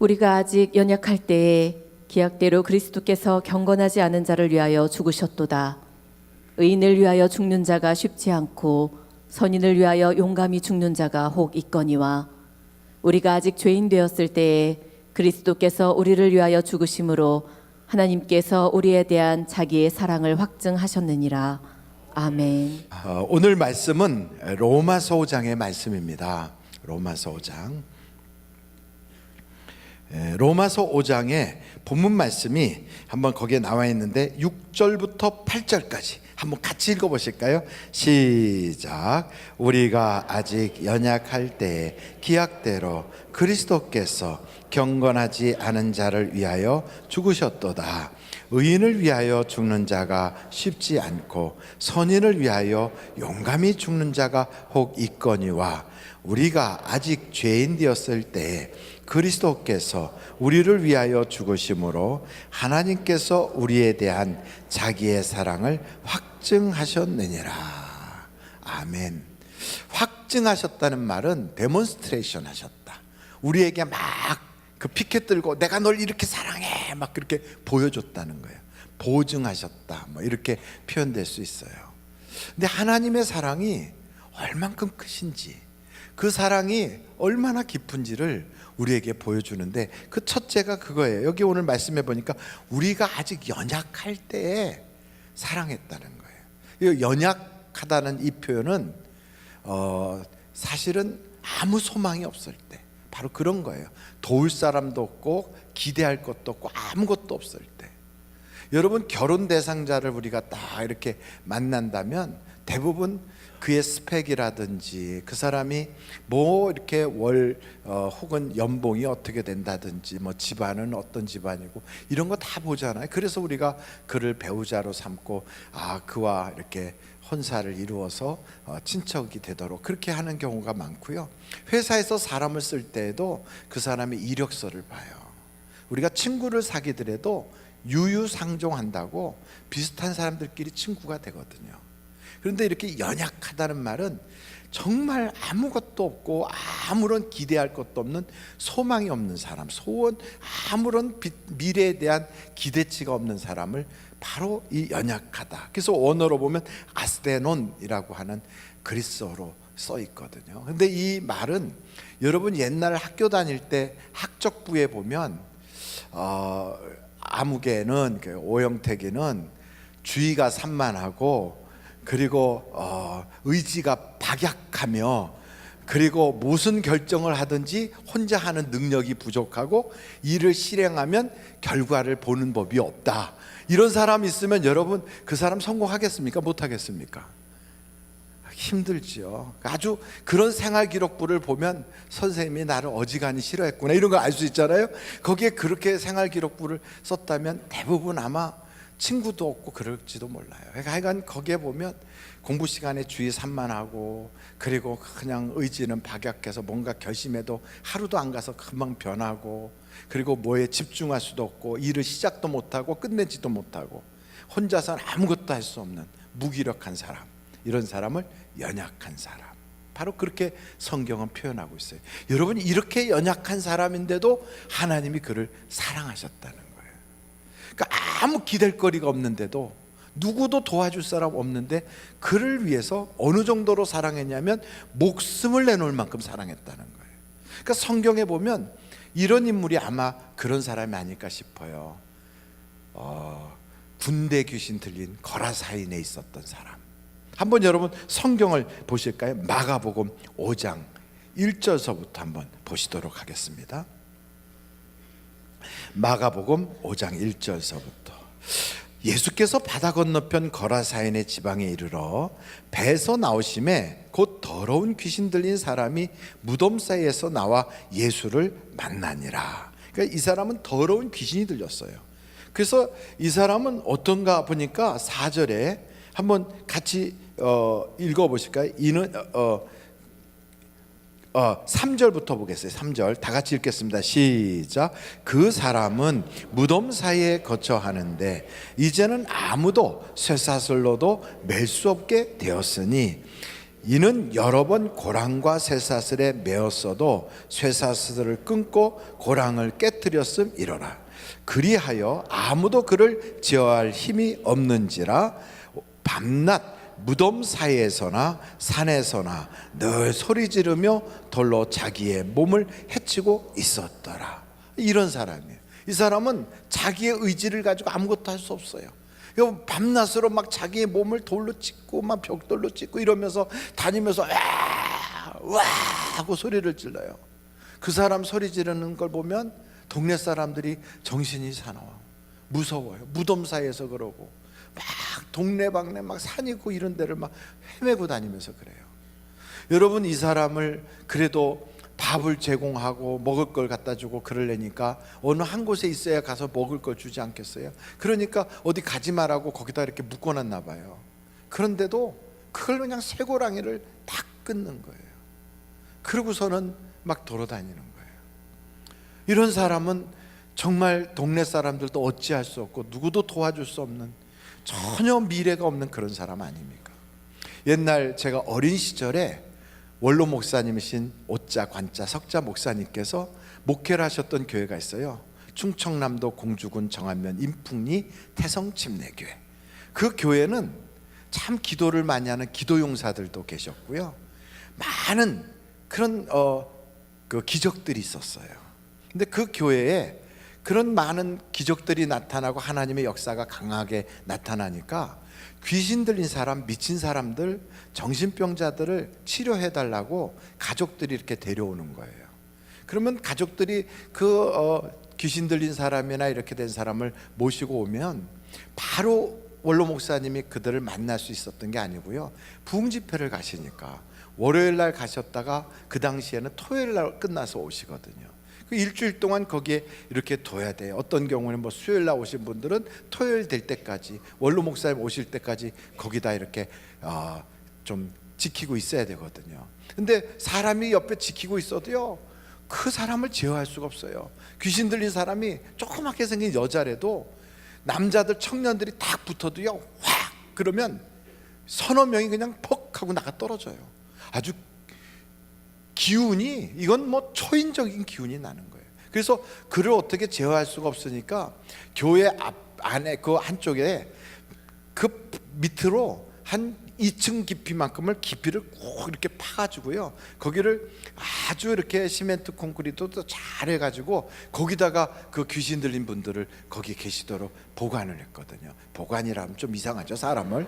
우리가 아직 연약할 때에 기약대로 그리스도께서 경건하지 않은 자를 위하여 죽으셨도다. 의인을 위하여 죽는 자가 쉽지 않고 선인을 위하여 용감히 죽는 자가 혹 있거니와 우리가 아직 죄인 되었을 때에 그리스도께서 우리를 위하여 죽으심으로 하나님께서 우리에 대한 자기의 사랑을 확증하셨느니라. 아멘. 오늘 말씀은 로마서 5장의 말씀입니다. 로마서 5장. 로마서 5장의 본문 말씀이 한번 거기에 나와 있는데 6절부터 8절까지 한번 같이 읽어보실까요? 시작. 우리가 아직 연약할 때에 기약대로 그리스도께서 경건하지 않은 자를 위하여 죽으셨도다. 의인을 위하여 죽는 자가 쉽지 않고 선인을 위하여 용감히 죽는 자가 혹 있거니와 우리가 아직 죄인 되었을 때에 그리스도께서 우리를 위하여 죽으심으로 하나님께서 우리에 대한 자기의 사랑을 확증하셨느니라. 아멘. 확증하셨다는 말은 데몬스트레이션 하셨다. 우리에게 막 그 피켓 들고 내가 널 이렇게 사랑해 막 그렇게 보여줬다는 거예요. 보증하셨다 뭐 이렇게 표현될 수 있어요. 근데 하나님의 사랑이 얼만큼 크신지, 그 사랑이 얼마나 깊은지를 우리에게 보여주는데 그 첫째가 그거예요. 여기 오늘 말씀해 보니까 우리가 아직 연약할 때에 사랑했다는 거예요. 이 연약하다는 이 표현은 사실은 아무 소망이 없을 때 바로 그런 거예요. 도울 사람도 없고 기대할 것도 없고 아무것도 없을 때. 여러분, 결혼 대상자를 우리가 딱 이렇게 만난다면 대부분 그의 스펙이라든지 그 사람이 뭐 이렇게 혹은 연봉이 어떻게 된다든지 뭐 집안은 어떤 집안이고 이런 거 다 보잖아요. 그래서 우리가 그를 배우자로 삼고 그와 이렇게 혼사를 이루어서 친척이 되도록 그렇게 하는 경우가 많고요. 회사에서 사람을 쓸 때에도 그 사람의 이력서를 봐요. 우리가 친구를 사귀더라도 유유상종한다고 비슷한 사람들끼리 친구가 되거든요. 그런데 이렇게 연약하다는 말은 정말 아무것도 없고 아무런 기대할 것도 없는 소망이 없는 사람, 소원, 아무런 미래에 대한 기대치가 없는 사람을 바로 이 연약하다. 그래서 원어로 보면 아스테논이라고 하는 그리스어로 써 있거든요. 근데 이 말은 여러분 옛날 학교 다닐 때 학적부에 보면 아무개는 오영택이는 주의가 산만하고 그리고 의지가 박약하며 그리고 무슨 결정을 하든지 혼자 하는 능력이 부족하고 이를 실행하면 결과를 보는 법이 없다. 이런 사람이 있으면 여러분 그 사람 성공하겠습니까? 못하겠습니까? 힘들지요. 아주 그런 생활 기록부를 보면 선생님이 나를 어지간히 싫어했구나 이런 걸 알 수 있잖아요. 거기에 그렇게 생활 기록부를 썼다면 대부분 아마 친구도 없고 그럴지도 몰라요. 하여간 거기에 보면 공부 시간에 주의 산만하고 그리고 그냥 의지는 박약해서 뭔가 결심해도 하루도 안 가서 금방 변하고 그리고 뭐에 집중할 수도 없고 일을 시작도 못하고 끝내지도 못하고 혼자서는 아무것도 할 수 없는 무기력한 사람, 이런 사람을 연약한 사람, 바로 그렇게 성경은 표현하고 있어요. 여러분, 이렇게 연약한 사람인데도 하나님이 그를 사랑하셨다는 거예요. 그러니까 아무 기댈 거리가 없는데도 누구도 도와줄 사람 없는데 그를 위해서 어느 정도로 사랑했냐면 목숨을 내놓을 만큼 사랑했다는 거예요. 그러니까 성경에 보면 이런 인물이 아마 그런 사람이 아닐까 싶어요. 군대 귀신 들린 거라사인에 있었던 사람. 한번 여러분 성경을 보실까요? 마가복음 5장 1절서부터 한번 보시도록 하겠습니다. 마가복음 5장 1절서부터. 예수께서 바다 건너편 거라사인의 지방에 이르러 배에서 나오심에 곧 더러운 귀신 들린 사람이 무덤 사이에서 나와 예수를 만나니라. 그러니까 이 사람은 더러운 귀신이 들렸어요. 그래서 이 사람은 어떤가 보니까 4절에 한번 같이 읽어보실까요? 3절부터 보겠어요. 3절 다 같이 읽겠습니다. 시작. 그 사람은 무덤 사이에 거처 하는데 이제는 아무도 쇠사슬로도 맬 수 없게 되었으니 이는 여러 번 고랑과 쇠사슬에 매었어도 쇠사슬을 끊고 고랑을 깨뜨렸음이로라. 그리하여 아무도 그를 제어할 힘이 없는지라 밤낮 무덤 사이에서나 산에서나 늘 소리 지르며 돌로 자기의 몸을 해치고 있었더라. 이런 사람이에요. 이 사람은 자기의 의지를 가지고 아무것도 할 수 없어요. 밤낮으로 막 자기의 몸을 돌로 찢고 막 벽돌로 찢고 이러면서 다니면서 와 하고 소리를 질러요. 그 사람 소리 지르는 걸 보면 동네 사람들이 정신이 사나워, 무서워요. 무덤 사이에서 그러고 막 동네방네 막 산 있고 이런 데를 막 헤매고 다니면서 그래요. 여러분, 이 사람을 그래도 밥을 제공하고 먹을 걸 갖다 주고 그러려니까 어느 한 곳에 있어야 가서 먹을 걸 주지 않겠어요? 그러니까 어디 가지 말라고 거기다 이렇게 묶어놨나 봐요. 그런데도 그걸 그냥 쇠고랑이를 딱 끊는 거예요. 그러고서는 막 돌아다니는 거예요. 이런 사람은 정말 동네 사람들도 어찌할 수 없고 누구도 도와줄 수 없는, 전혀 미래가 없는 그런 사람 아닙니까? 옛날 제가 어린 시절에 원로 목사님이신 오자 관자 석자 목사님께서 목회를 하셨던 교회가 있어요. 충청남도 공주군 정안면 인풍리 태성침례교회. 그 교회는 참 기도를 많이 하는 기도용사들도 계셨고요, 많은 그런 그 기적들이 있었어요. 근데 그 교회에 그런 많은 기적들이 나타나고 하나님의 역사가 강하게 나타나니까 귀신 들린 사람, 미친 사람들, 정신병자들을 치료해 달라고 가족들이 이렇게 데려오는 거예요. 그러면 가족들이 그 귀신 들린 사람이나 이렇게 된 사람을 모시고 오면 바로 원로 목사님이 그들을 만날 수 있었던 게 아니고요, 부흥 집회를 가시니까 월요일 날 가셨다가 그 당시에는 토요일 날 끝나서 오시거든요. 그 일주일 동안 거기에 이렇게 둬야 돼요. 어떤 경우는 뭐 수요일 날 오신 분들은 토요일 될 때까지, 원로 목사님 오실 때까지 거기다 이렇게 좀 지키고 있어야 되거든요. 근데 사람이 옆에 지키고 있어도요, 그 사람을 제어할 수가 없어요. 귀신 들린 사람이 조그맣게 생긴 여자라도 남자들 청년들이 딱 붙어도요, 확 그러면 서너 명이 그냥 퍽 하고 나가 떨어져요. 아주 기운이, 이건 뭐 초인적인 기운이 나는 거예요. 그래서 그를 어떻게 제어할 수가 없으니까 교회 앞 안에 그 한쪽에 그 밑으로 한 2층 깊이만큼을 깊이를 꼭 이렇게 파가지고요, 거기를 아주 이렇게 시멘트 콘크리트도 잘 해가지고 거기다가 그 귀신 들린 분들을 거기 계시도록 보관을 했거든요. 보관이라면 좀 이상하죠, 사람을.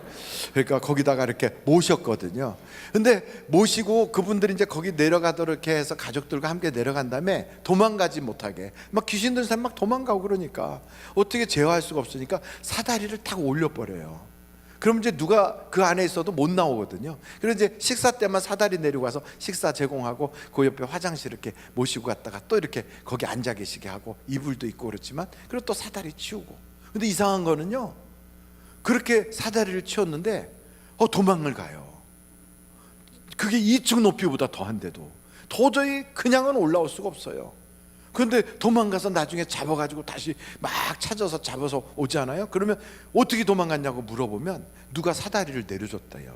그러니까 거기다가 이렇게 모셨거든요. 근데 모시고 그분들이 이제 거기 내려가도록 이렇게 해서 가족들과 함께 내려간 다음에 도망가지 못하게, 막 귀신 들린 사람 막 도망가고 그러니까 어떻게 제어할 수가 없으니까 사다리를 탁 올려버려요. 그럼 이제 누가 그 안에 있어도 못 나오거든요. 그래서 이제 식사 때만 사다리 내리고 와서 식사 제공하고 그 옆에 화장실 이렇게 모시고 갔다가 또 이렇게 거기 앉아 계시게 하고 이불도 있고 그렇지만, 그리고 또 사다리 치우고. 근데 이상한 거는요, 그렇게 사다리를 치웠는데 도망을 가요. 그게 2층 높이보다 더한데도 도저히 그냥은 올라올 수가 없어요. 그런데 도망가서 나중에 잡아가지고 다시 막 찾아서 잡아서 오잖아요. 그러면 어떻게 도망갔냐고 물어보면 누가 사다리를 내려줬대요.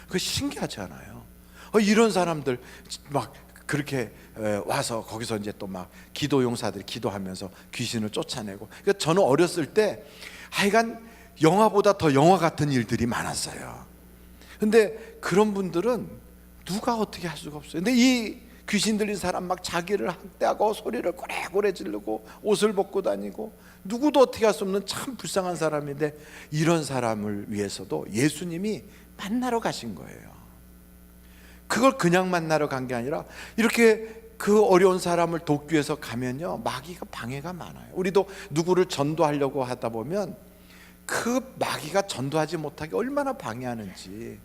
그거 신기하지 않아요? 이런 사람들 막 그렇게 와서 거기서 이제 또 막 기도용사들이 기도하면서 귀신을 쫓아내고. 그러니까 저는 어렸을 때 하여간 영화보다 더 영화 같은 일들이 많았어요. 근데 그런 분들은 누가 어떻게 할 수가 없어요. 근데 이 귀신 들린 사람 막 자기를 학대하고 소리를 고래고래 지르고 옷을 벗고 다니고, 누구도 어떻게 할 수 없는 참 불쌍한 사람인데, 이런 사람을 위해서도 예수님이 만나러 가신 거예요. 그걸 그냥 만나러 간 게 아니라 이렇게 그 어려운 사람을 돕기 위해서 가면요, 마귀가 방해가 많아요. 우리도 누구를 전도하려고 하다 보면 그 마귀가 전도하지 못하게 얼마나 방해하는지,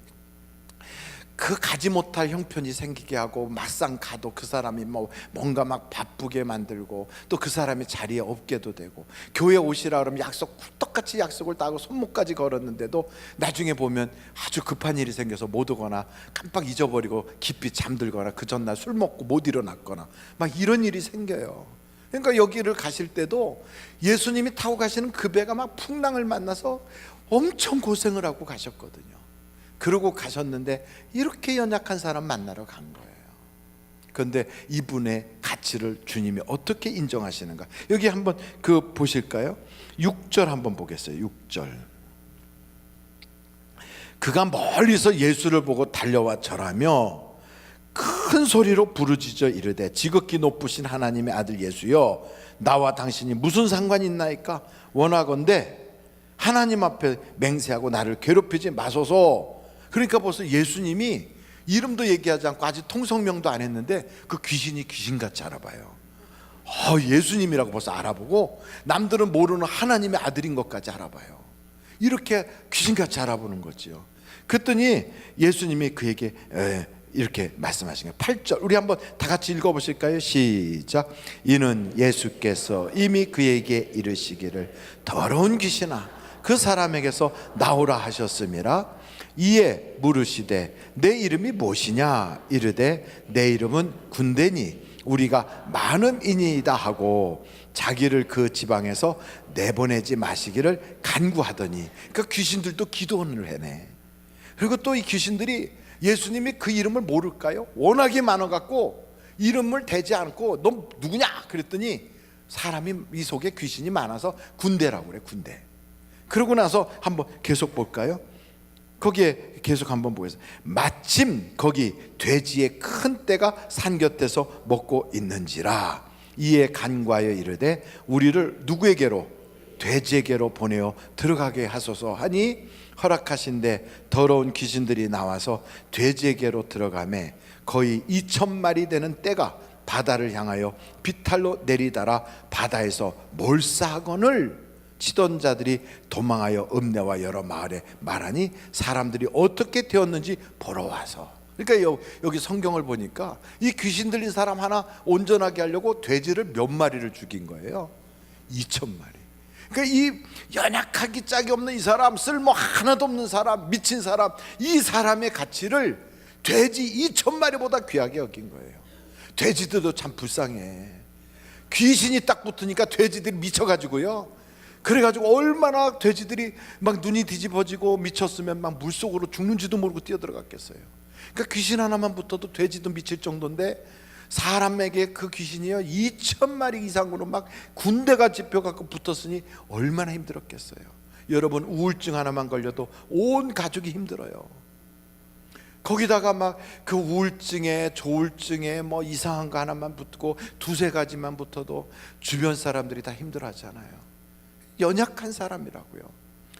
그 가지 못할 형편이 생기게 하고, 막상 가도 그 사람이 뭔가 막 바쁘게 만들고, 또 그 사람이 자리에 없게도 되고, 교회 오시라 그러면 똑같이 약속을 따고 손목까지 걸었는데도 나중에 보면 아주 급한 일이 생겨서 못 오거나 깜빡 잊어버리고 깊이 잠들거나 그 전날 술 먹고 못 일어났거나 막 이런 일이 생겨요. 그러니까 여기를 가실 때도 예수님이 타고 가시는 그 배가 막 풍랑을 만나서 엄청 고생을 하고 가셨거든요. 그러고 가셨는데 이렇게 연약한 사람 만나러 간 거예요. 그런데 이분의 가치를 주님이 어떻게 인정하시는가? 여기 한번 그 보실까요? 6절 한번 보겠어요. 6절. 그가 멀리서 예수를 보고 달려와 절하며 큰 소리로 부르짖어 이르되 지극히 높으신 하나님의 아들 예수여, 나와 당신이 무슨 상관이 있나이까? 원하건대 하나님 앞에 맹세하고 나를 괴롭히지 마소서. 그러니까 벌써 예수님이 이름도 얘기하지 않고 아직 통성명도 안 했는데 그 귀신이 귀신같이 알아봐요. 예수님이라고 벌써 알아보고 남들은 모르는 하나님의 아들인 것까지 알아봐요. 이렇게 귀신같이 알아보는 거지요. 그랬더니 예수님이 그에게 이렇게 말씀하신 거예요. 8절 우리 한번 다 같이 읽어보실까요? 시작. 이는 예수께서 이미 그에게 이르시기를 더러운 귀신아 그 사람에게서 나오라 하셨음이라. 이에 물으시되 내 이름이 무엇이냐? 이르되 내 이름은 군대니 우리가 많은 인이다 하고 자기를 그 지방에서 내보내지 마시기를 간구하더니, 그러니까 귀신들도 기도원을 해내. 그리고 또 이 귀신들이 예수님이 그 이름을 모를까요? 워낙에 많아갖고 이름을 대지 않고 너 누구냐? 그랬더니 사람이 이 속에 귀신이 많아서 군대라고 그래. 군대. 그러고 나서 한번 계속 볼까요? 거기에 계속 한번 보겠습니다. 마침 거기 돼지의 큰 떼가 산 곁에서 먹고 있는지라. 이에 간과하여 이르되 우리를 누구에게로? 돼지에게로 보내어 들어가게 하소서 하니 허락하신데 더러운 귀신들이 나와서 돼지에게로 들어가매 거의 2,000마리 되는 떼가 바다를 향하여 비탈로 내리달아 바다에서 몰사건을 치던 자들이 도망하여 읍내와 여러 마을에 말하니 사람들이 어떻게 되었는지 보러 와서. 그러니까 여기 성경을 보니까 이 귀신 들린 사람 하나 온전하게 하려고 돼지를 몇 마리를 죽인 거예요. 2,000마리. 그러니까 이 연약하기 짝이 없는 이 사람, 쓸모 하나도 없는 사람, 미친 사람, 이 사람의 가치를 돼지 2,000마리보다 귀하게 여긴 거예요. 돼지들도 참 불쌍해. 귀신이 딱 붙으니까 돼지들이 미쳐가지고요. 그래가지고 얼마나 돼지들이 막 눈이 뒤집어지고 미쳤으면 막 물속으로 죽는지도 모르고 뛰어들어갔겠어요. 그러니까 귀신 하나만 붙어도 돼지도 미칠 정도인데 사람에게 그 귀신이요 2,000마리 이상으로 막 군대가 집혀갖고 붙었으니 얼마나 힘들었겠어요. 여러분 우울증 하나만 걸려도 온 가족이 힘들어요. 거기다가 막 그 우울증에 조울증에 뭐 이상한 거 하나만 붙고 두세 가지만 붙어도 주변 사람들이 다 힘들어하잖아요. 연약한 사람이라고요.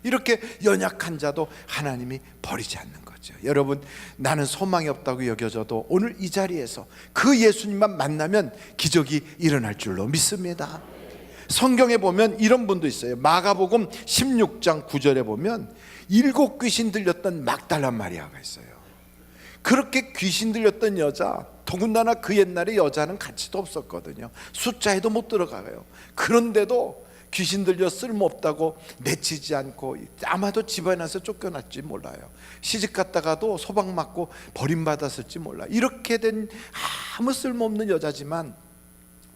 이렇게 연약한 자도 하나님이 버리지 않는 거죠. 여러분 나는 소망이 없다고 여겨져도 오늘 이 자리에서 그 예수님만 만나면 기적이 일어날 줄로 믿습니다. 성경에 보면 이런 분도 있어요. 마가복음 16장 9절에 보면 7 귀신 들렸던 막달라 마리아가 있어요. 그렇게 귀신 들렸던 여자, 더군다나 그 옛날에 여자는 가치도 없었거든요. 숫자에도 못 들어가요. 그런데도 귀신 들려 쓸모없다고 내치지 않고 아마도 집안에서 쫓겨났지 몰라요. 시집 갔다가도 소방 맞고 버림받았을지 몰라요. 이렇게 된 아무 쓸모없는 여자지만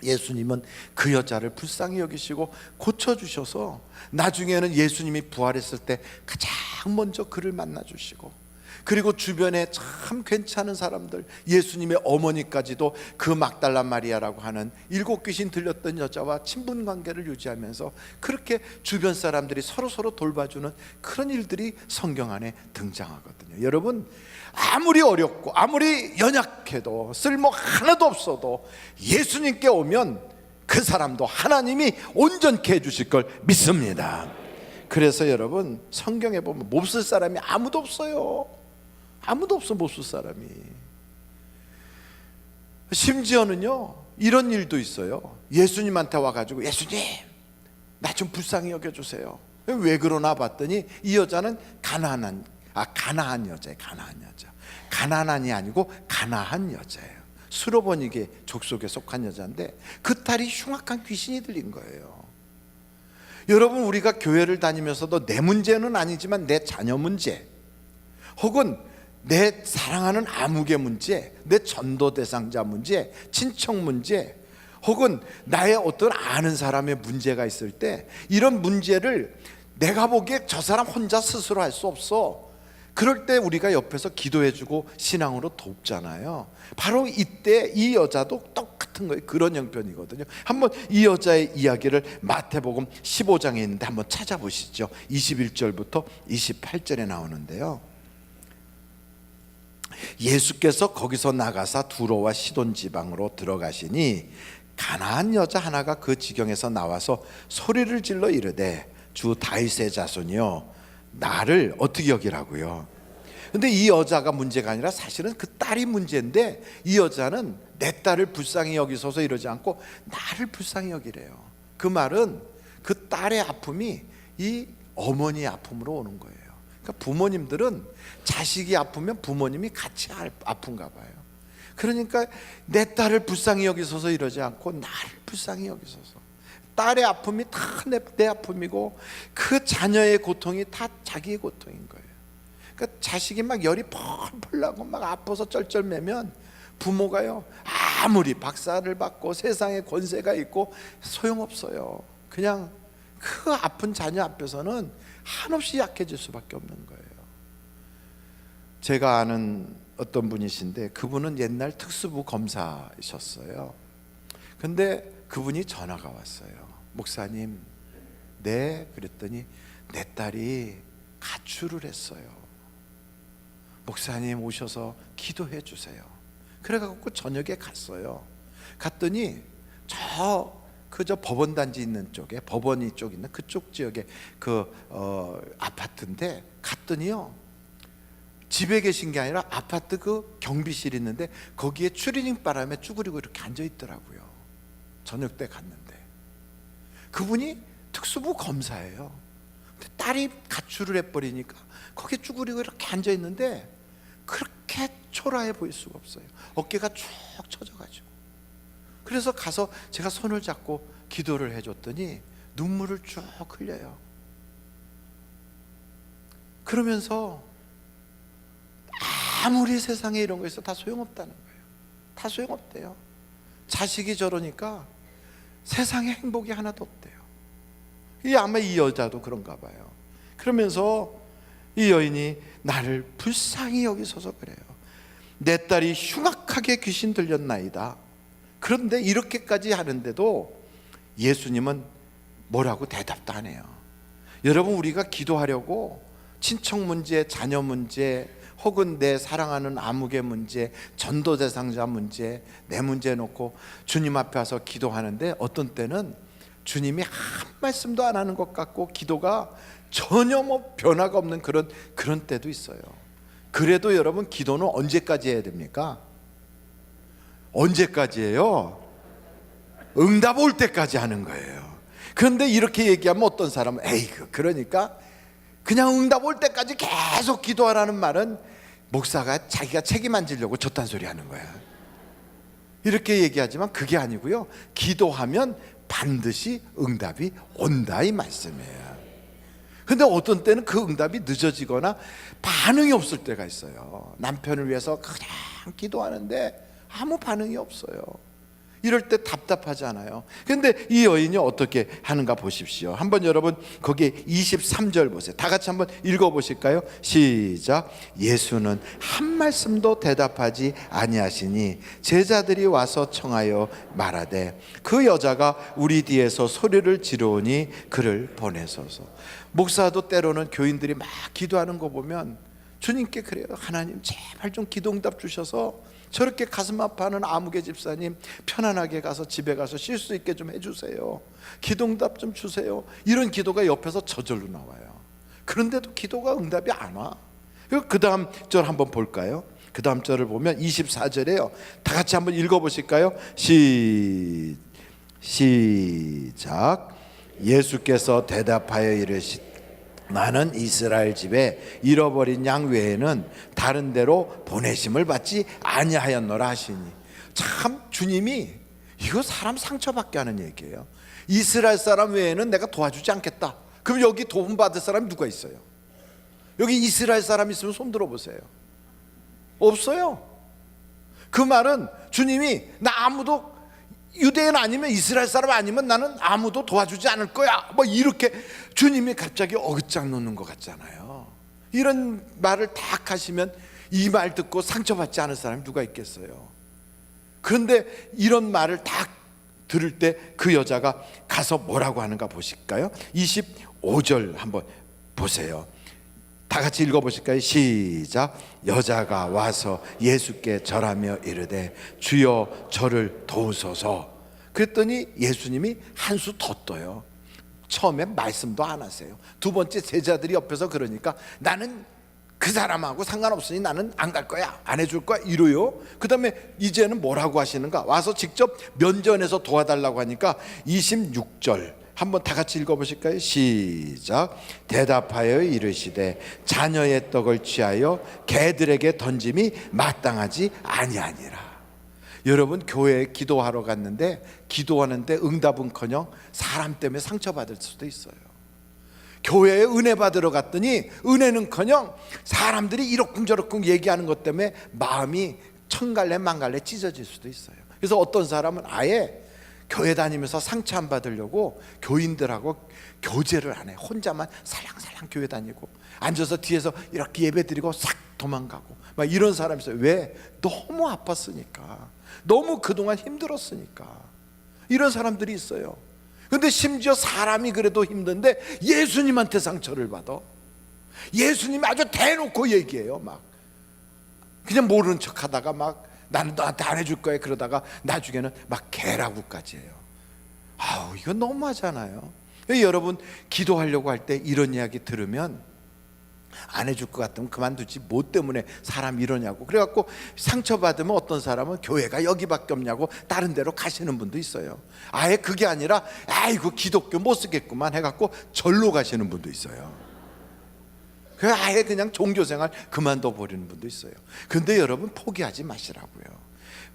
예수님은 그 여자를 불쌍히 여기시고 고쳐주셔서 나중에는 예수님이 부활했을 때 가장 먼저 그를 만나주시고, 그리고 주변에 참 괜찮은 사람들, 예수님의 어머니까지도 그 막달라 마리아라고 하는 7 귀신 들렸던 여자와 친분 관계를 유지하면서 그렇게 주변 사람들이 서로 돌봐주는 그런 일들이 성경 안에 등장하거든요. 여러분 아무리 어렵고 아무리 연약해도 쓸모 하나도 없어도 예수님께 오면 그 사람도 하나님이 온전케 해주실 걸 믿습니다. 그래서 여러분 성경에 보면 몹쓸 사람이 아무도 없어요. 아무도 없어. 몹쓸 사람이. 심지어는요 이런 일도 있어요. 예수님한테 와가지고 예수님 나 좀 불쌍히 여겨주세요. 왜 그러나 봤더니 이 여자는 가나안 여자예요. 가나안이 아니고 가나안 여자예요. 수로보니게 족속에 속한 여자인데 그 딸이 흉악한 귀신이 들린 거예요. 여러분 우리가 교회를 다니면서도 내 문제는 아니지만 내 자녀 문제, 혹은 내 사랑하는 아무개 문제, 내 전도 대상자 문제, 친척 문제, 혹은 나의 어떤 아는 사람의 문제가 있을 때 이런 문제를 내가 보기에 저 사람 혼자 스스로 할 수 없어. 그럴 때 우리가 옆에서 기도해주고 신앙으로 돕잖아요. 바로 이때 이 여자도 똑같은 거예요. 그런 형편이거든요. 한번 이 여자의 이야기를 마태복음 15장에 있는데 한번 찾아보시죠. 21절부터 28절에 나오는데요. 예수께서 거기서 나가사 두로와 시돈 지방으로 들어가시니 가나안 여자 하나가 그 지경에서 나와서 소리를 질러 이르되 주 다윗의 자손이여 나를 어떻게 여기라고요. 근데 이 여자가 문제가 아니라 사실은 그 딸이 문제인데, 이 여자는 내 딸을 불쌍히 여기소서 이러지 않고 나를 불쌍히 여기래요. 그 말은 그 딸의 아픔이 이 어머니의 아픔으로 오는 거예요. 그러니까 부모님들은 자식이 아프면 부모님이 같이 아픈가 봐요. 그러니까 내 딸을 불쌍히 여기소서 이러지 않고 나를 불쌍히 여기소서. 딸의 아픔이 다 내 아픔이고 그 자녀의 고통이 다 자기의 고통인 거예요. 그러니까 자식이 막 열이 펄펄 나고 막 아파서 쩔쩔매면 부모가요 아무리 박사를 받고 세상에 권세가 있고 소용없어요. 그냥 그 아픈 자녀 앞에서는 한없이 약해질 수밖에 없는 거예요. 제가 아는 어떤 분이신데 그분은 옛날 특수부 검사이셨어요. 근데 그분이 전화가 왔어요. 목사님, 네, 그랬더니 내 딸이 가출을 했어요. 목사님 오셔서 기도해 주세요. 그래갖고 저녁에 갔어요. 갔더니 저 법원단지 있는 쪽에, 법원이 쪽 있는 그쪽 지역에 아파트인데 갔더니요, 집에 계신 게 아니라 아파트 그 경비실이 있는데 거기에 추리닝 바람에 쭈그리고 이렇게 앉아 있더라고요. 저녁 때 갔는데 그분이 특수부 검사예요. 근데 딸이 가출을 해버리니까 거기에 쭈그리고 이렇게 앉아 있는데 그렇게 초라해 보일 수가 없어요. 어깨가 쭉 처져가지고. 그래서 가서 제가 손을 잡고 기도를 해줬더니 눈물을 쭉 흘려요. 그러면서 아무리 세상에 이런 거 있어 다 소용없다는 거예요. 다 소용없대요. 자식이 저러니까 세상에 행복이 하나도 없대요. 아마 이 여자도 그런가 봐요. 그러면서 이 여인이 나를 불쌍히 여기소서 그래요. 내 딸이 흉악하게 귀신 들렸나이다. 그런데 이렇게까지 하는데도 예수님은 뭐라고 대답도 안 해요. 여러분, 우리가 기도하려고 친척 문제, 자녀 문제, 혹은 내 사랑하는 아무개 문제, 전도 대상자 문제, 내 문제 놓고 주님 앞에 와서 기도하는데 어떤 때는 주님이 한 말씀도 안 하는 것 같고 기도가 전혀 변화가 없는 그런 때도 있어요. 그래도 여러분, 기도는 언제까지 해야 됩니까? 언제까지예요? 응답 올 때까지 하는 거예요. 그런데 이렇게 얘기하면 어떤 사람은 에이, 그러니까 그냥 응답 올 때까지 계속 기도하라는 말은 목사가 자기가 책임 안 지려고 저딴 소리 하는 거야. 이렇게 얘기하지만 그게 아니고요, 기도하면 반드시 응답이 온다 이 말씀이에요. 근데 어떤 때는 그 응답이 늦어지거나 반응이 없을 때가 있어요. 남편을 위해서 그냥 기도하는데 아무 반응이 없어요. 이럴 때 답답하지 않아요? 근데 이 여인이 어떻게 하는가 보십시오. 한번 여러분 거기 23절 보세요. 다 같이 한번 읽어보실까요? 시작. 예수는 한 말씀도 대답하지 아니하시니 제자들이 와서 청하여 말하되 그 여자가 우리 뒤에서 소리를 지르오니 그를 보내소서. 목사도 때로는 교인들이 막 기도하는 거 보면 주님께 그래요. 하나님 제발 좀 기도응답 주셔서 저렇게 가슴 아파하는 아무개 집사님 편안하게 가서 집에 가서 쉴 수 있게 좀 해주세요. 기도응답 좀 주세요. 이런 기도가 옆에서 저절로 나와요. 그런데도 기도가 응답이 안 와. 그 다음 절 한번 볼까요? 그 다음 절을 보면 24절에요 다 같이 한번 읽어보실까요? 시작. 예수께서 대답하여 이르시되 나는 이스라엘 집에 잃어버린 양 외에는 다른 데로 보내심을 받지 아니하였노라 하시니. 참, 주님이 이거 사람 상처받게 하는 얘기예요. 이스라엘 사람 외에는 내가 도와주지 않겠다. 그럼 여기 도움 받을 사람이 누가 있어요? 여기 이스라엘 사람 있으면 손 들어보세요. 없어요. 그 말은 주님이 나 아무도 유대인 아니면 이스라엘 사람 아니면 나는 아무도 도와주지 않을 거야, 뭐 이렇게 주님이 갑자기 어깃장 놓는 것 같잖아요. 이런 말을 딱 하시면 이 말 듣고 상처받지 않을 사람이 누가 있겠어요? 그런데 이런 말을 딱 들을 때 그 여자가 가서 뭐라고 하는가 보실까요? 25절 한번 보세요. 다 같이 읽어보실까요? 시작. 여자가 와서 예수께 절하며 이르되 주여 저를 도우소서. 그랬더니 예수님이 한 수 더 떠요. 처음에 말씀도 안 하세요. 두 번째 제자들이 옆에서 그러니까 나는 그 사람하고 상관없으니 나는 안 갈 거야, 안 해줄 거야 이래요. 그 다음에 이제는 뭐라고 하시는가? 와서 직접 면전에서 도와달라고 하니까 26절 한번 다 같이 읽어보실까요? 시작. 대답하여 이르시되 자녀의 떡을 취하여 개들에게 던짐이 마땅하지 아니하니라. 여러분, 교회에 기도하러 갔는데 기도하는데 응답은커녕 사람 때문에 상처받을 수도 있어요. 교회에 은혜 받으러 갔더니 은혜는커녕 사람들이 이러쿵저러쿵 얘기하는 것 때문에 마음이 천갈래 만갈래 찢어질 수도 있어요. 그래서 어떤 사람은 아예 교회 다니면서 상처 안 받으려고 교인들하고 교제를 안 해. 혼자만 살랑살랑 교회 다니고 앉아서 뒤에서 이렇게 예배 드리고 싹 도망가고 막 이런 사람이 있어요. 왜? 너무 아팠으니까, 너무 그동안 힘들었으니까. 이런 사람들이 있어요. 근데 심지어 사람이 그래도 힘든데 예수님한테 상처를 받아. 예수님이 아주 대놓고 얘기해요. 막 그냥 모르는 척 하다가 막 나는 너한테 안 해줄 거야 그러다가 나중에는 막 개라고까지 해요. 아우, 이거 너무하잖아요. 여러분, 기도하려고 할 때 이런 이야기 들으면 안 해줄 것 같으면 그만두지 뭐 때문에 사람 이러냐고. 그래갖고 상처받으면 어떤 사람은 교회가 여기밖에 없냐고 다른 데로 가시는 분도 있어요. 아예 그게 아니라 아이고 기독교 못 쓰겠구만 해갖고 절로 가시는 분도 있어요. 그 아예 그냥 종교생활 그만둬 버리는 분도 있어요. 근데 여러분, 포기하지 마시라고요.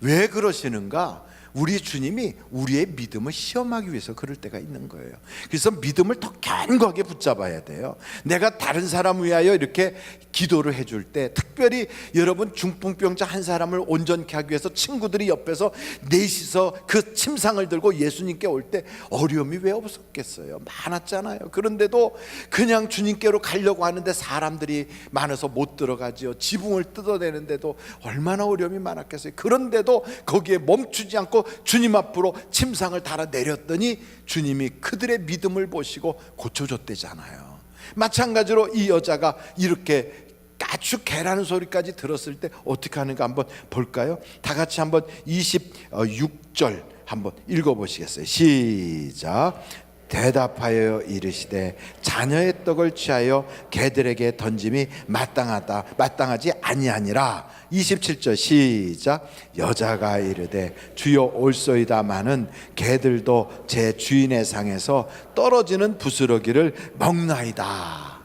왜 그러시는가? 우리 주님이 우리의 믿음을 시험하기 위해서 그럴 때가 있는 거예요. 그래서 믿음을 더 견고하게 붙잡아야 돼요. 내가 다른 사람 위하여 이렇게 기도를 해줄 때, 특별히 여러분 중풍병자 한 사람을 온전케 하기 위해서 친구들이 옆에서 넷이서 그 침상을 들고 예수님께 올 때 어려움이 왜 없었겠어요? 많았잖아요. 그런데도 그냥 주님께로 가려고 하는데 사람들이 많아서 못 들어가지요. 지붕을 뜯어내는데도 얼마나 어려움이 많았겠어요. 그런데도 거기에 멈추지 않고 주님 앞으로 침상을 달아 내렸더니 주님이 그들의 믿음을 보시고 고쳐줬대잖아요. 마찬가지로 이 여자가 이렇게 아주 개라는 소리까지 들었을 때 어떻게 하는가 한번 볼까요? 다 같이 한번 26절 한번 읽어보시겠어요? 시작. 대답하여 이르시되 자녀의 떡을 취하여 개들에게 던짐이 마땅하지 아니하니라. 27절 시작. 여자가 이르되 주여 올소이다마는 개들도 제 주인의 상에서 떨어지는 부스러기를 먹나이다.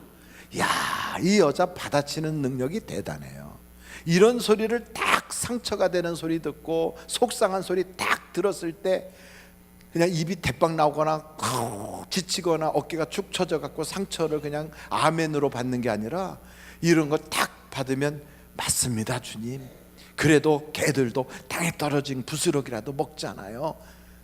야, 이 여자 받아치는 능력이 대단해요. 이런 소리를 딱 상처가 되는 소리 듣고 속상한 소리 딱 들었을 때 그냥 입이 대빵 나오거나 지치거나 어깨가 축 처져 갖고 상처를 그냥 아멘으로 받는 게 아니라 이런 거 딱 받으면 맞습니다 주님, 그래도 개들도 땅에 떨어진 부스러기라도 먹잖아요.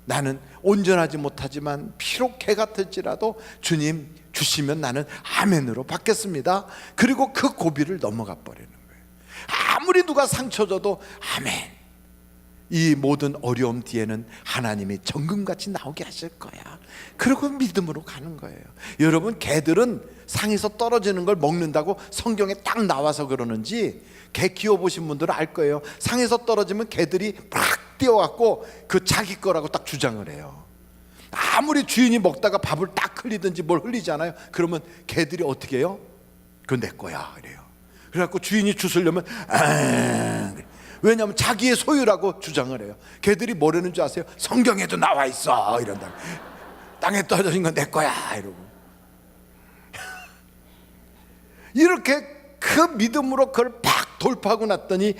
나는 온전하지 못하지만 비록 개 같을지라도 주님 주시면 나는 아멘으로 받겠습니다. 그리고 그 고비를 넘어가 버리는 거예요. 아무리 누가 상처 줘도 아멘, 이 모든 어려움 뒤에는 하나님이 정금같이 나오게 하실 거야. 그리고 믿음으로 가는 거예요. 여러분, 개들은 상에서 떨어지는 걸 먹는다고 성경에 딱 나와서 그러는지 개 키워보신 분들은 알 거예요. 상에서 떨어지면 개들이 팍 뛰어갖고 그 자기 거라고 딱 주장을 해요. 아무리 주인이 먹다가 밥을 딱 흘리든지 뭘 흘리잖아요. 그러면 개들이 어떻게 해요? 그건 내 거야 그래요. 그래갖고 주인이 주스려면 왜냐하면 자기의 소유라고 주장을 해요. 걔들이 뭐라는 줄 아세요? 성경에도 나와 있어 이런다. 땅에 떨어진 건 내 거야 이러고. 이렇게 그 믿음으로 그걸 팍 돌파하고 났더니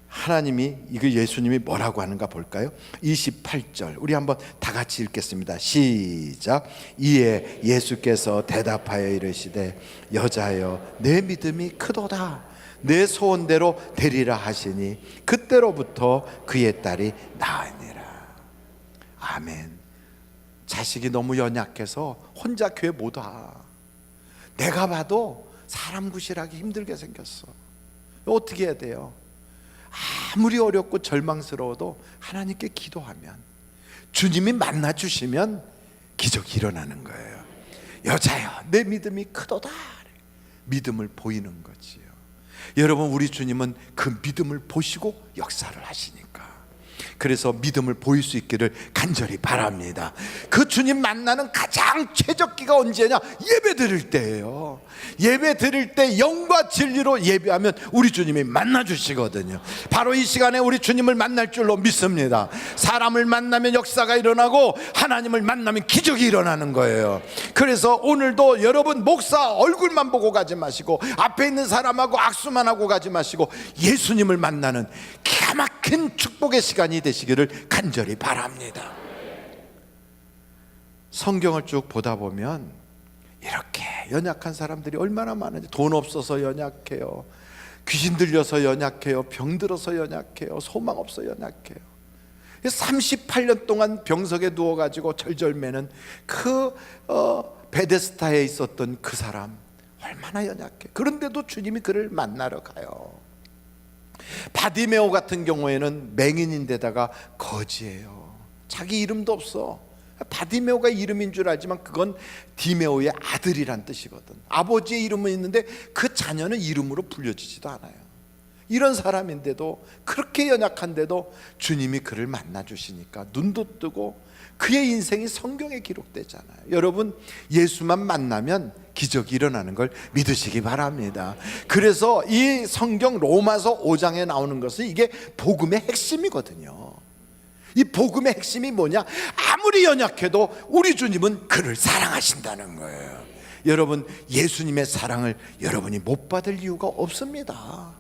하나님이, 이거 예수님이 뭐라고 하는가 볼까요? 28절 우리 한번 다 같이 읽겠습니다. 시작. 이에 예수께서 대답하여 이르시되 여자여 내 믿음이 크도다, 내 소원대로 되리라 하시니 그때로부터 그의 딸이 나으니라. 아멘. 자식이 너무 연약해서 혼자 교회 못 와. 내가 봐도 사람 구실하기 힘들게 생겼어. 어떻게 해야 돼요? 아무리 어렵고 절망스러워도 하나님께 기도하면, 주님이 만나 주시면 기적이 일어나는 거예요. 여자여, 내 믿음이 크도다. 믿음을 보이는 거지요. 여러분, 우리 주님은 그 믿음을 보시고 역사를 하시니까, 그래서 믿음을 보일 수 있기를 간절히 바랍니다. 그 주님 만나는 가장 최적기가 언제냐? 예배 드릴 때예요. 예배 드릴 때 영과 진리로 예배하면 우리 주님이 만나 주시거든요. 바로 이 시간에 우리 주님을 만날 줄로 믿습니다. 사람을 만나면 역사가 일어나고 하나님을 만나면 기적이 일어나는 거예요. 그래서 오늘도 여러분, 목사 얼굴만 보고 가지 마시고, 앞에 있는 사람하고 악수만 하고 가지 마시고, 예수님을 만나는 기가 막힌 축복의 시간이 되시기를 간절히 바랍니다. 성경을 쭉 보다 보면 이렇게 연약한 사람들이 얼마나 많은지, 돈 없어서 연약해요, 귀신 들려서 연약해요, 병 들어서 연약해요, 소망 없어 연약해요. 38년 동안 병석에 누워가지고 절절매는 그 베데스다에 있었던 그 사람, 얼마나 연약해. 그런데도 주님이 그를 만나러 가요. 바디메오 같은 경우에는 맹인인데다가 거지예요. 자기 이름도 없어. 바디메오가 이름인 줄 알지만 그건 디메오의 아들이란 뜻이거든. 아버지의 이름은 있는데 그 자녀는 이름으로 불려지지도 않아요. 이런 사람인데도, 그렇게 연약한데도 주님이 그를 만나 주시니까 눈도 뜨고 그의 인생이 성경에 기록되잖아요. 여러분, 예수만 만나면 기적이 일어나는 걸 믿으시기 바랍니다. 그래서 이 성경 로마서 5장에 나오는 것은 이게 복음의 핵심이거든요. 이 복음의 핵심이 뭐냐? 아무리 연약해도 우리 주님은 그를 사랑하신다는 거예요. 여러분, 예수님의 사랑을 여러분이 못 받을 이유가 없습니다.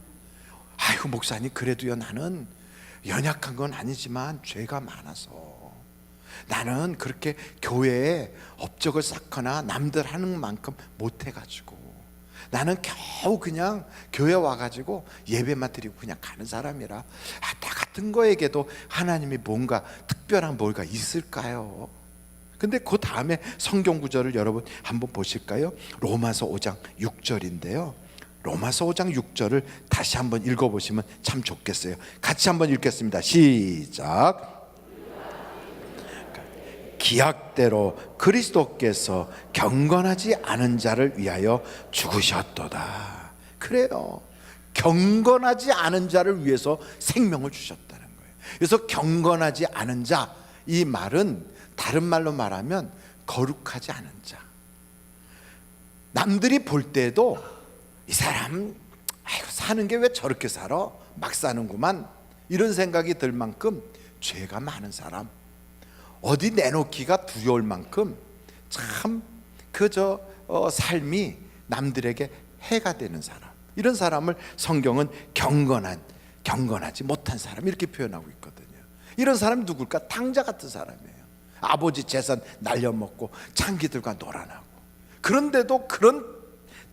아이고 목사님, 그래도요, 나는 연약한 건 아니지만 죄가 많아서, 나는 그렇게 교회에 업적을 쌓거나 남들 하는 만큼 못해가지고, 나는 겨우 그냥 교회 와가지고 예배만 드리고 그냥 가는 사람이라, 나 같은 거에게도 하나님이 뭔가 특별한 뭔가 있을까요? 근데 그 다음에 성경 구절을 여러분 한번 보실까요? 로마서 5장 6절인데요 로마서 5장 6절을 다시 한번 읽어보시면 참 좋겠어요. 같이 한번 읽겠습니다. 시작. 기약대로 그리스도께서 경건하지 않은 자를 위하여 죽으셨도다. 그래요, 경건하지 않은 자를 위해서 생명을 주셨다는 거예요. 그래서 경건하지 않은 자, 이 말은 다른 말로 말하면 거룩하지 않은 자. 남들이 볼 때도 이 사람 아이고 사는 게 왜 저렇게 살아? 막 사는구만, 이런 생각이 들 만큼 죄가 많은 사람, 어디 내놓기가 두려울 만큼 참 그저 삶이 남들에게 해가 되는 사람, 이런 사람을 성경은 경건하지 못한 사람 이렇게 표현하고 있거든요. 이런 사람이 누굴까? 탕자 같은 사람이에요. 아버지 재산 날려먹고 창기들과 놀아나고. 그런데도 그런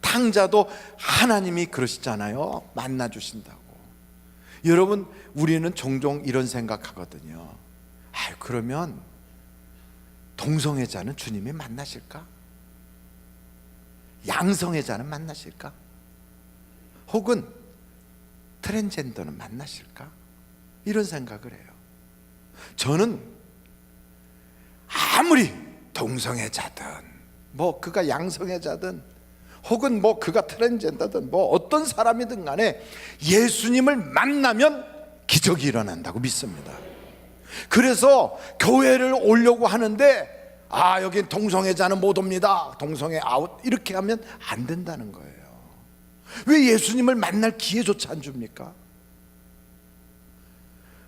탕자도 하나님이 그러시잖아요. 만나 주신다고. 여러분, 우리는 종종 이런 생각하거든요. 그러면 동성애자는 주님이 만나실까? 양성애자는 만나실까? 혹은 트랜스젠더는 만나실까? 이런 생각을 해요. 저는 아무리 동성애자든 뭐 그가 양성애자든 혹은 뭐 그가 트랜스젠더든 뭐 어떤 사람이든 간에 예수님을 만나면 기적이 일어난다고 믿습니다. 그래서 교회를 오려고 하는데 여긴 동성애자는 못 옵니다, 동성애 아웃, 이렇게 하면 안 된다는 거예요. 왜 예수님을 만날 기회조차 안 줍니까?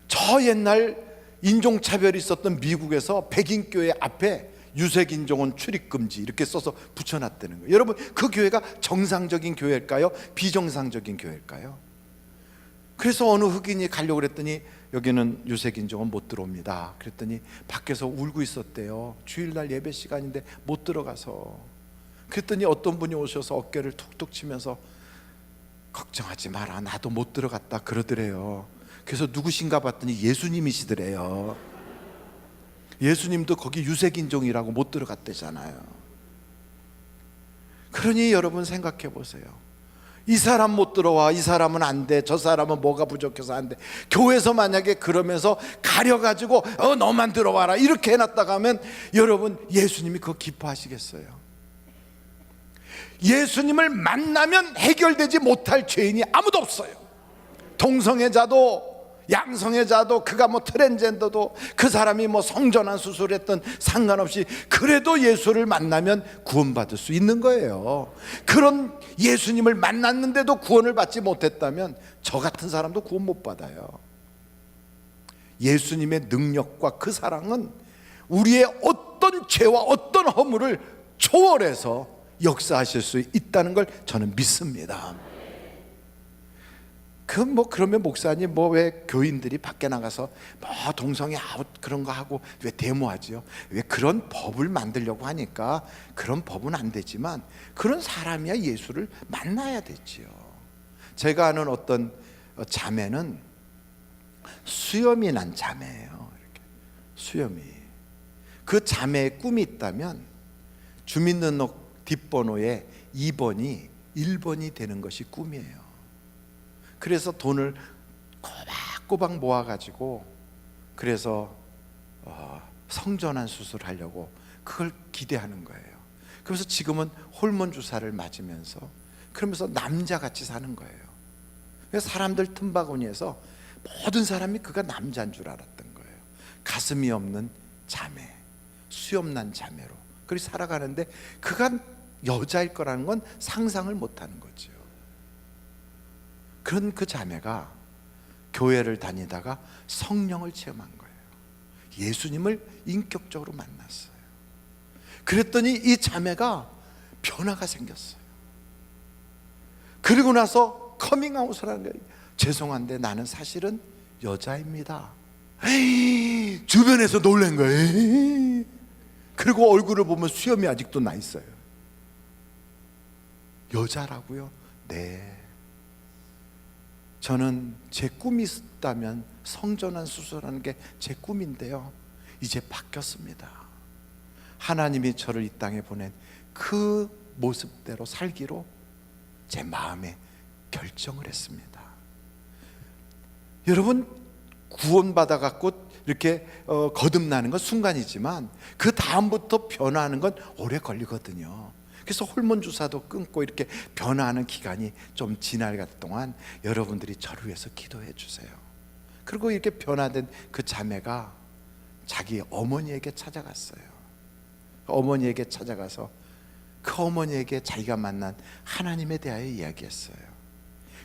저 옛날 인종차별이 있었던 미국에서 백인교회 앞에 유색인종은 출입금지 이렇게 써서 붙여놨다는 거예요. 여러분, 그 교회가 정상적인 교회일까요? 비정상적인 교회일까요? 그래서 어느 흑인이 가려고 그랬더니 여기는 유색인종은 못 들어옵니다. 그랬더니 밖에서 울고 있었대요. 주일날 예배 시간인데 못 들어가서. 그랬더니 어떤 분이 오셔서 어깨를 툭툭 치면서 걱정하지 마라, 나도 못 들어갔다 그러더래요. 그래서 누구신가 봤더니 예수님이시더래요. 예수님도 거기 유색인종이라고 못 들어갔대잖아요. 그러니 여러분 생각해 보세요. 이 사람 못 들어와, 이 사람은 안 돼, 저 사람은 뭐가 부족해서 안 돼. 교회에서 만약에 그러면서 가려가지고 너만 들어와라 이렇게 해놨다가 하면 여러분 예수님이 그거 기뻐하시겠어요? 예수님을 만나면 해결되지 못할 죄인이 아무도 없어요. 동성애자도 양성애자도, 그가 뭐 트랜스젠더도, 그 사람이 뭐 성전환 수술했던 상관없이 그래도 예수를 만나면 구원받을 수 있는 거예요. 그런 예수님을 만났는데도 구원을 받지 못했다면 저 같은 사람도 구원 못 받아요. 예수님의 능력과 그 사랑은 우리의 어떤 죄와 어떤 허물을 초월해서 역사하실 수 있다는 걸 저는 믿습니다. 그러면 목사님 왜 교인들이 밖에 나가서 동성애 아웃 그런 거 하고 왜 데모하지요? 왜 그런 법을 만들려고 하니까 그런 법은 안 되지만 그런 사람이야 예수를 만나야 되지요. 제가 아는 어떤 자매는 수염이 난 자매예요. 이렇게 수염이. 그 자매의 꿈이 있다면 주민등록 뒷번호에 2번이 1번이 되는 것이 꿈이에요. 그래서 돈을 꼬박꼬박 모아가지고 그래서 성전환 수술하려고 그걸 기대하는 거예요. 그래서 지금은 호르몬 주사를 맞으면서 그러면서 남자같이 사는 거예요. 그래서 사람들 틈바구니에서 모든 사람이 그가 남자인 줄 알았던 거예요. 가슴이 없는 자매, 수염난 자매로 그렇게 살아가는데 그가 여자일 거라는 건 상상을 못하는 거죠. 그런 그 자매가 교회를 다니다가 성령을 체험한 거예요. 예수님을 인격적으로 만났어요. 그랬더니 이 자매가 변화가 생겼어요. 그리고 나서 커밍아웃을 하는 거예요. 죄송한데 나는 사실은 여자입니다. 에이, 주변에서 놀란 거예요. 에이. 그리고 얼굴을 보면 수염이 아직도 나 있어요. 여자라고요? 네. 저는 제 꿈이 있다면 성전환 수술하는 게 제 꿈인데요, 이제 바뀌었습니다. 하나님이 저를 이 땅에 보낸 그 모습대로 살기로 제 마음에 결정을 했습니다. 여러분, 구원받아 갖고 이렇게 거듭나는 건 순간이지만 그 다음부터 변화하는 건 오래 걸리거든요. 그래서 호르몬 주사도 끊고 이렇게 변화하는 기간이 좀 지날 동안 여러분들이 저를 위해서 기도해 주세요. 그리고 이렇게 변화된 그 자매가 자기 어머니에게 찾아갔어요. 어머니에게 찾아가서 그 어머니에게 자기가 만난 하나님에 대하여 이야기했어요.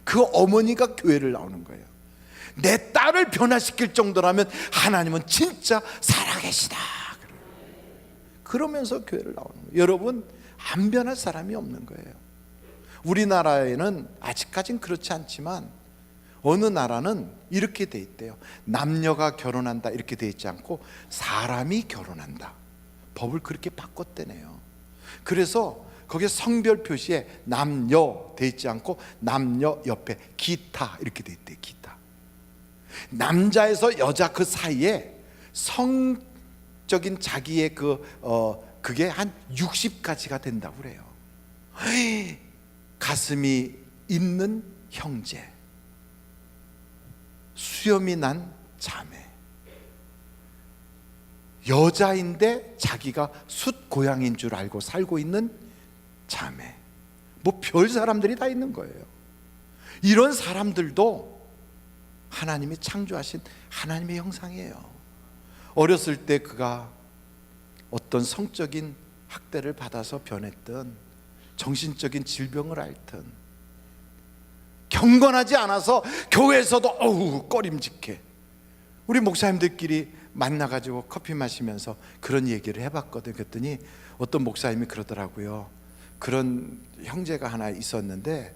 그 어머니가 교회를 나오는 거예요. 내 딸을 변화시킬 정도라면 하나님은 진짜 살아계시다. 그러면서 교회를 나오는 거예요. 여러분, 안 변할 사람이 없는 거예요. 우리나라에는 아직까진 그렇지 않지만 어느 나라는 이렇게 돼 있대요. 남녀가 결혼한다 이렇게 돼 있지 않고 사람이 결혼한다. 법을 그렇게 바꿨대네요. 그래서 거기에 성별 표시에 남녀 돼 있지 않고 남녀 옆에 기타 이렇게 돼 있대요. 기타. 남자에서 여자 그 사이에 성적인 자기의 그게 한 60가지가 된다고 그래요. 가슴이 있는 형제, 수염이 난 자매, 여자인데 자기가 숫 고양인 줄 알고 살고 있는 자매, 뭐 별 사람들이 다 있는 거예요. 이런 사람들도 하나님이 창조하신 하나님의 형상이에요. 어렸을 때 그가 어떤 성적인 학대를 받아서 변했든 정신적인 질병을 앓든 경건하지 않아서 교회에서도 어우 꺼림직해. 우리 목사님들끼리 만나가지고 커피 마시면서 그런 얘기를 해봤거든. 그랬더니 어떤 목사님이 그러더라고요. 그런 형제가 하나 있었는데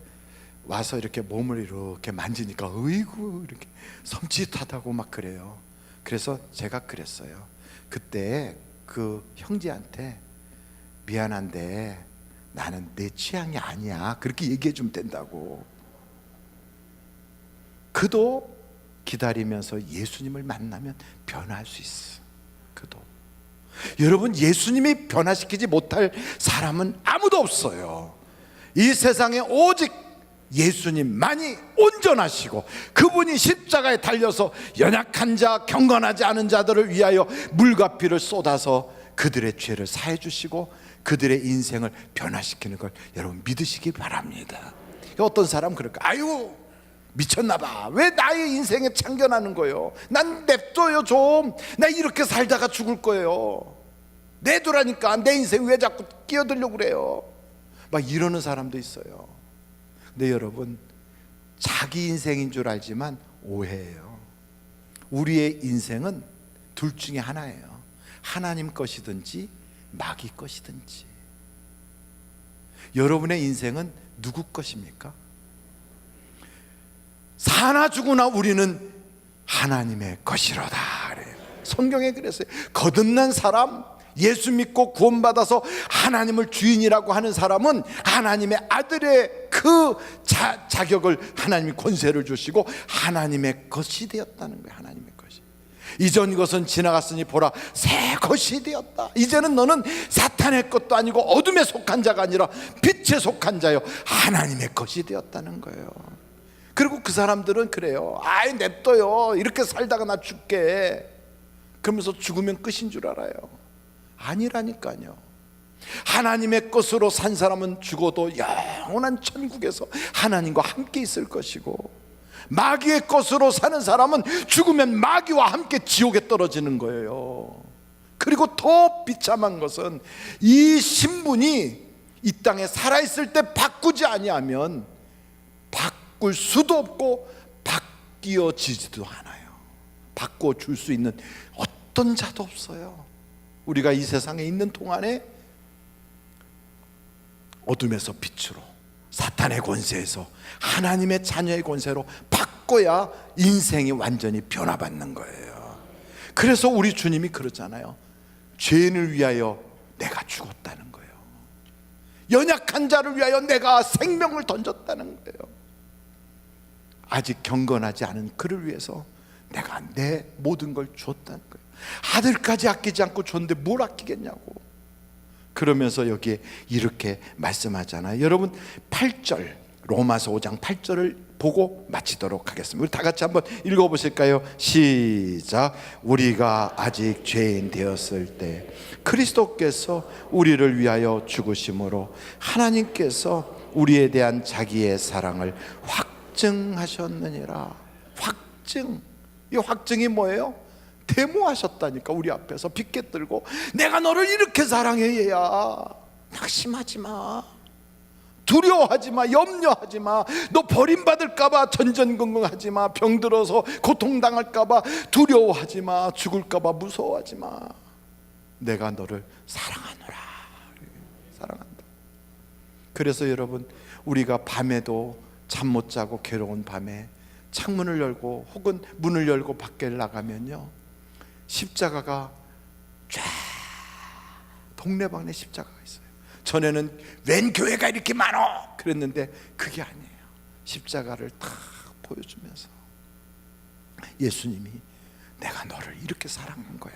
와서 이렇게 몸을 이렇게 만지니까 어이구 이렇게 섬찟하다고 막 그래요. 그래서 제가 그랬어요. 그때 그 형제한테 미안한데 나는 내 취향이 아니야 그렇게 얘기해 주면 된다고. 그도 기다리면서 예수님을 만나면 변화할 수 있어. 그도. 여러분, 예수님이 변화시키지 못할 사람은 아무도 없어요. 이 세상에 오직 예수님만이 온전하시고 그분이 십자가에 달려서 연약한 자, 경건하지 않은 자들을 위하여 물과 피를 쏟아서 그들의 죄를 사해 주시고 그들의 인생을 변화시키는 걸 여러분 믿으시기 바랍니다. 어떤 사람 그럴까? 아유 미쳤나 봐. 왜 나의 인생에 참견하는 거예요? 난 냅둬요 좀. 나 이렇게 살다가 죽을 거예요. 내두라니까. 내 인생 왜 자꾸 끼어들려고 그래요? 막 이러는 사람도 있어요. 근데 여러분, 자기 인생인 줄 알지만 오해예요. 우리의 인생은 둘 중에 하나예요. 하나님 것이든지 마귀 것이든지. 여러분의 인생은 누구 것입니까? 사나 죽으나 우리는 하나님의 것이로다 그래요. 성경에 그랬어요. 거듭난 사람, 예수 믿고 구원받아서 하나님을 주인이라고 하는 사람은 하나님의 아들의 그 자격을 하나님이 권세를 주시고 하나님의 것이 되었다는 거예요. 하나님의 것이. 이전 것은 지나갔으니 보라 새 것이 되었다. 이제는 너는 사탄의 것도 아니고 어둠에 속한 자가 아니라 빛에 속한 자요 하나님의 것이 되었다는 거예요. 그리고 그 사람들은 그래요. 아이 냅둬요. 이렇게 살다가 나 죽게. 그러면서 죽으면 끝인 줄 알아요. 아니라니까요. 하나님의 것으로 산 사람은 죽어도 영원한 천국에서 하나님과 함께 있을 것이고, 마귀의 것으로 사는 사람은 죽으면 마귀와 함께 지옥에 떨어지는 거예요. 그리고 더 비참한 것은 이 신분이 이 땅에 살아있을 때 바꾸지 아니하면 바꿀 수도 없고 바뀌어지지도 않아요. 바꿔줄 수 있는 어떤 자도 없어요. 우리가 이 세상에 있는 동안에 어둠에서 빛으로, 사탄의 권세에서 하나님의 자녀의 권세로 바꿔야 인생이 완전히 변화받는 거예요. 그래서 우리 주님이 그러잖아요. 죄인을 위하여 내가 죽었다는 거예요. 연약한 자를 위하여 내가 생명을 던졌다는 거예요. 아직 경건하지 않은 그를 위해서 내가 내 모든 걸 줬다는 거예요. 아들까지 아끼지 않고 줬는데 뭘 아끼겠냐고. 그러면서 여기에 이렇게 말씀하잖아요. 여러분 8절, 로마서 5장 8절을 보고 마치도록 하겠습니다. 우리 다 같이 한번 읽어보실까요? 시작. 우리가 아직 죄인 되었을 때 그리스도께서 우리를 위하여 죽으심으로 하나님께서 우리에 대한 자기의 사랑을 확증하셨느니라. 확증. 이 확증이 뭐예요? 데모하셨다니까. 우리 앞에서 빗게 들고 내가 너를 이렇게 사랑해. 얘야 낙심하지 마, 두려워하지 마, 염려하지 마. 너 버림받을까 봐 전전긍긍하지 마. 병들어서 고통당할까 봐 두려워하지 마. 죽을까 봐 무서워하지 마. 내가 너를 사랑하노라. 사랑한다. 그래서 여러분, 우리가 밤에도 잠 못 자고 괴로운 밤에 창문을 열고 혹은 문을 열고 밖에 나가면요, 십자가가 쫙 동네방네 십자가가 있어요. 전에는 웬 교회가 이렇게 많어 그랬는데 그게 아니에요. 십자가를 탁 보여주면서 예수님이 내가 너를 이렇게 사랑한 거야.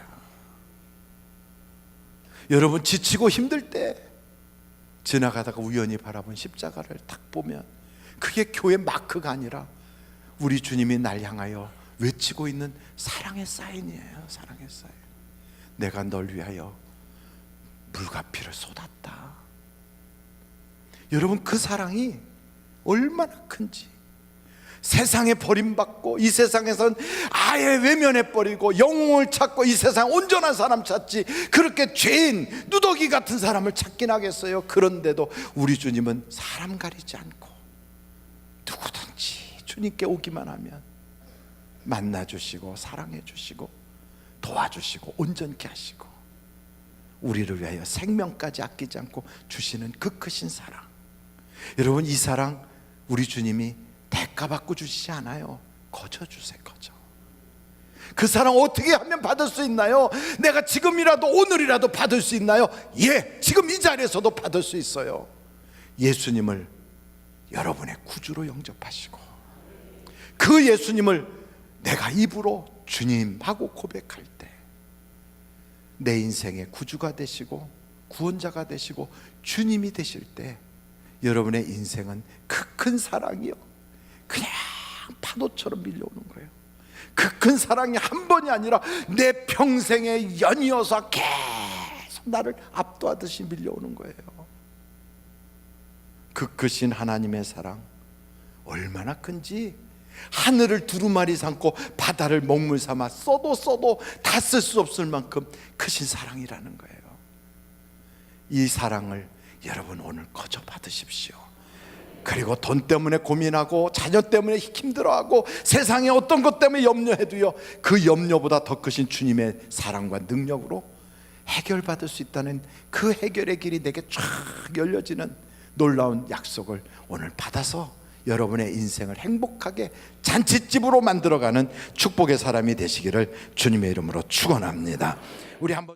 여러분 지치고 힘들 때 지나가다가 우연히 바라본 십자가를 딱 보면 그게 교회 마크가 아니라 우리 주님이 날 향하여 외치고 있는 사랑의 사인이에요. 사랑의 사인. 내가 널 위하여 물과 피를 쏟았다. 여러분 그 사랑이 얼마나 큰지. 세상에 버림받고 이 세상에선 아예 외면해버리고 영웅을 찾고 이 세상 온전한 사람 찾지, 그렇게 죄인 누더기 같은 사람을 찾긴 하겠어요. 그런데도 우리 주님은 사람 가리지 않고 누구든지 주님께 오기만 하면 만나주시고 사랑해주시고 도와주시고 온전케 하시고 우리를 위하여 생명까지 아끼지 않고 주시는 그 크신 사랑. 여러분 이 사랑 우리 주님이 대가받고 주시지 않아요. 거저 주세요. 거저. 그 사랑 어떻게 하면 받을 수 있나요? 내가 지금이라도 오늘이라도 받을 수 있나요? 예, 지금 이 자리에서도 받을 수 있어요. 예수님을 여러분의 구주로 영접하시고 그 예수님을 내가 입으로 주님 하고 고백할 때 내 인생의 구주가 되시고 구원자가 되시고 주님이 되실 때 여러분의 인생은 그 큰 사랑이요, 그냥 파도처럼 밀려오는 거예요. 그 큰 사랑이 한 번이 아니라 내 평생에 연이어서 계속 나를 압도하듯이 밀려오는 거예요. 그 크신 하나님의 사랑 얼마나 큰지, 하늘을 두루마리 삼고 바다를 먹물 삼아 써도 다 쓸 수 없을 만큼 크신 사랑이라는 거예요. 이 사랑을 여러분 오늘 거저 받으십시오. 그리고 돈 때문에 고민하고 자녀 때문에 힘들어하고 세상에 어떤 것 때문에 염려해도요, 그 염려보다 더 크신 주님의 사랑과 능력으로 해결받을 수 있다는 그 해결의 길이 내게 쫙 열려지는 놀라운 약속을 오늘 받아서 여러분의 인생을 행복하게 잔칫집으로 만들어가는 축복의 사람이 되시기를 주님의 이름으로 축원합니다. 우리 한번